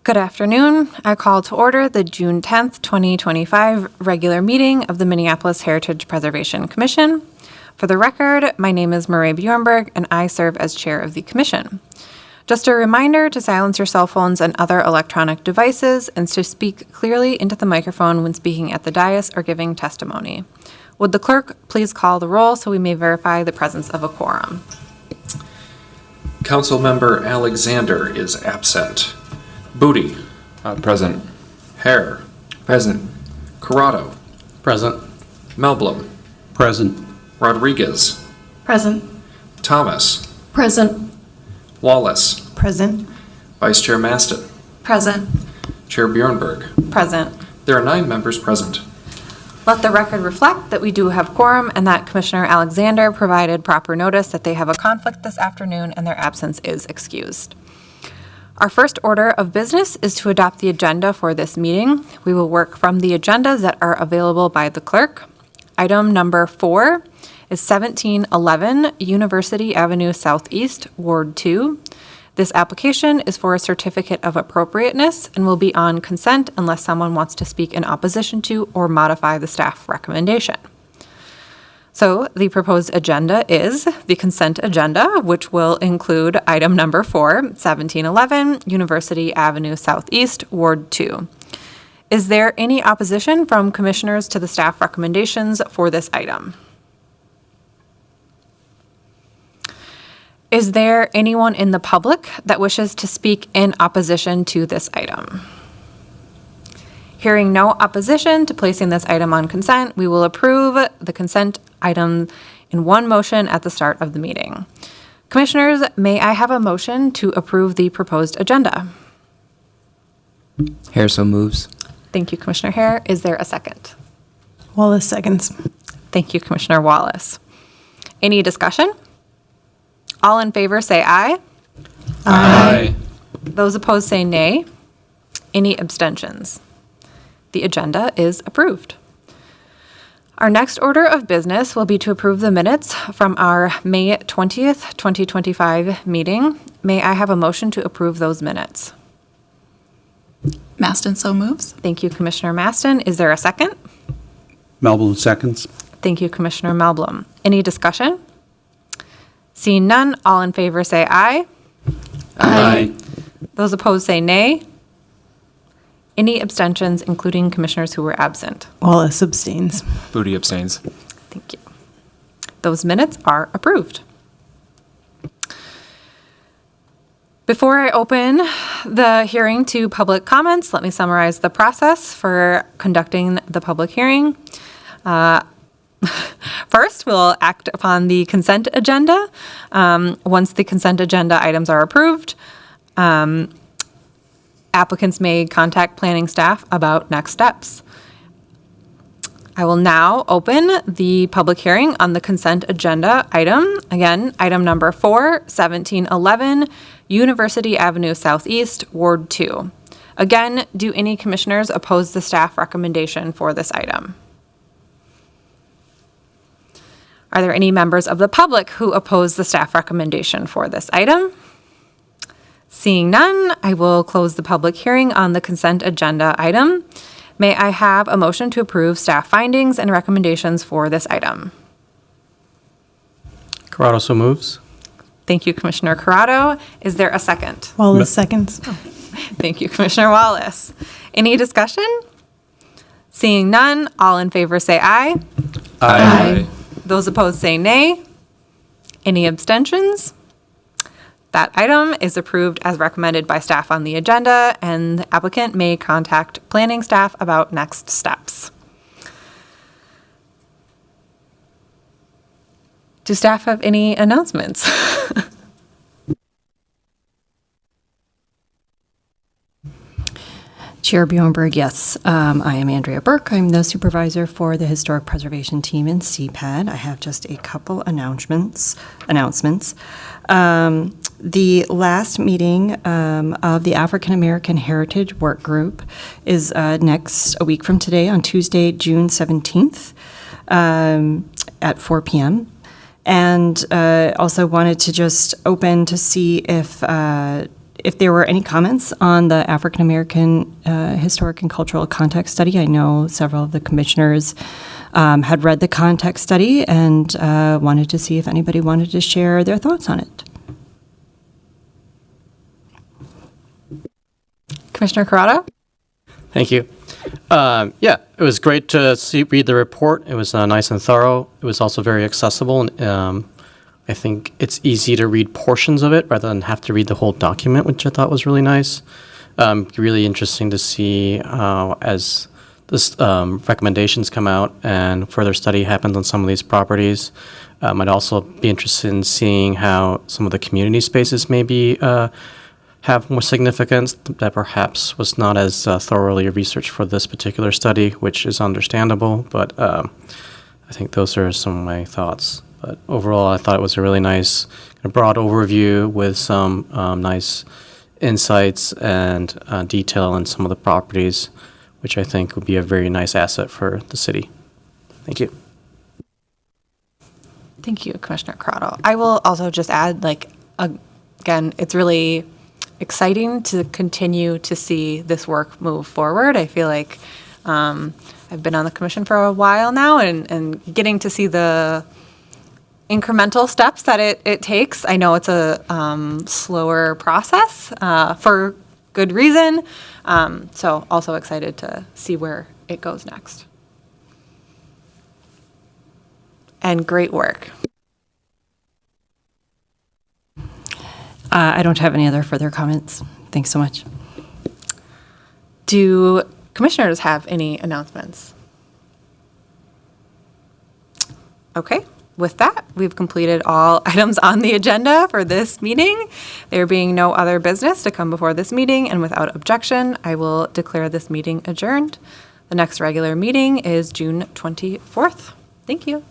Good afternoon. I call to order the June 10th, 2025 regular meeting of the Minneapolis Heritage Preservation Commission. For the record, my name is Murray Bjornberg, and I serve as chair of the commission. Just a reminder to silence your cell phones and other electronic devices and to speak clearly into the microphone when speaking at the dais or giving testimony. Would the clerk please call the roll so we may verify the presence of a quorum? Councilmember Alexander is absent. Booty. Present. Hare. Present. Corrado. Present. Melblom. Present. Rodriguez. Present. Thomas. Present. Wallace. Present. Vice Chair Maston. Present. Chair Bjornberg. Present. There are 9 members present. Let the record reflect that we do have quorum and that Commissioner Alexander provided proper notice that they have a conflict this afternoon and their absence is excused. Our first order of business is to adopt the agenda for this meeting. We will work from the agendas that are available by the clerk. Item number 4 is 1711 University Avenue Southeast, Ward 2. This application is for a certificate of appropriateness and will be on consent unless someone wants to speak in opposition to or modify the staff recommendation. So the proposed agenda is the consent agenda, which will include item number 4, 1711 University Avenue Southeast, Ward 2. Is there any opposition from commissioners to the staff recommendations for this item? Is there anyone in the public that wishes to speak in opposition to this item? Hearing no opposition to placing this item on consent, we will approve the consent item in one motion at the start of the meeting. Commissioners, may I have a motion to approve the proposed agenda? Hare so moves. Thank you, Commissioner Hare. Is there a second? Wallace seconds. Thank you, Commissioner Wallace. Any discussion? All in favor say aye. Aye. Those opposed say nay. Any abstentions? The agenda is approved. Our next order of business will be to approve the minutes from our May 20th, 2025 meeting. May I have a motion to approve those minutes? Maston so moves. Thank you, Commissioner Maston. Is there a second? Melblom seconds. Thank you, Commissioner Melblom. Any discussion? Seeing none, all in favor say aye. Aye. Those opposed say nay. Any abstentions, including commissioners who were absent? Wallace abstains. Booty abstains. Thank you. Those minutes are approved. Before I open the hearing to public comments, let me summarize the process for conducting the public hearing. First, we'll act upon the consent agenda. Once the consent agenda items are approved, applicants may contact planning staff about next steps. I will now open the public hearing on the consent agenda item. Again, item number 4, 1711 University Avenue Southeast, Ward 2. Again, do any commissioners oppose the staff recommendation for this item? Are there any members of the public who oppose the staff recommendation for this item? Seeing none, I will close the public hearing on the consent agenda item. May I have a motion to approve staff findings and recommendations for this item? Corrado so moves. Thank you, Commissioner Corrado. Is there a second? Wallace seconds. Thank you, Commissioner Wallace. Any discussion? Seeing none, all in favor say aye. Aye. Those opposed say nay. Any abstentions? That item is approved as recommended by staff on the agenda, and the applicant may contact planning staff about next steps. Do staff have any announcements? Chair Bjornberg, yes. I am Andrea Burke. I'm the supervisor for the Historic Preservation Team in CPAD. I have just a couple announcements. The last meeting of the African American Heritage Work Group is a week from today on Tuesday, June 17th at 4 p.m. And also wanted to just open to see if if there were any comments on the African American Historic and Cultural Context Study. I know several of the commissioners had read the context study and wanted to see if anybody wanted to share their thoughts on it. Commissioner Corrado? Thank you. Yeah, it was great to read the report. It was nice and thorough. It was also very accessible, and I think it's easy to read portions of it rather than have to read the whole document, which I thought was really nice. Really interesting to see as this recommendations come out and further study happens on some of these properties. I'd also be interested in seeing how some of the community spaces maybe have more significance that perhaps was not as thoroughly researched for this particular study, which is understandable, but I think those are some of my thoughts. But overall, I thought it was a really nice, broad overview with some nice insights and detail in some of the properties, which I think would be a very nice asset for the city. Thank you. Thank you, Commissioner Corrado. I will also just add, again, it's really exciting to continue to see this work move forward. I feel like I've been on the commission for a while now, and getting to see the incremental steps that it takes. I know it's a slower process for good reason. So also excited to see where it goes next. And great work. I don't have any other further comments. Thanks so much. Do commissioners have any announcements? Okay. With that, we've completed all items on the agenda for this meeting. There being no other business to come before this meeting, and without objection, I will declare this meeting adjourned. The next regular meeting is June 24th. Thank you.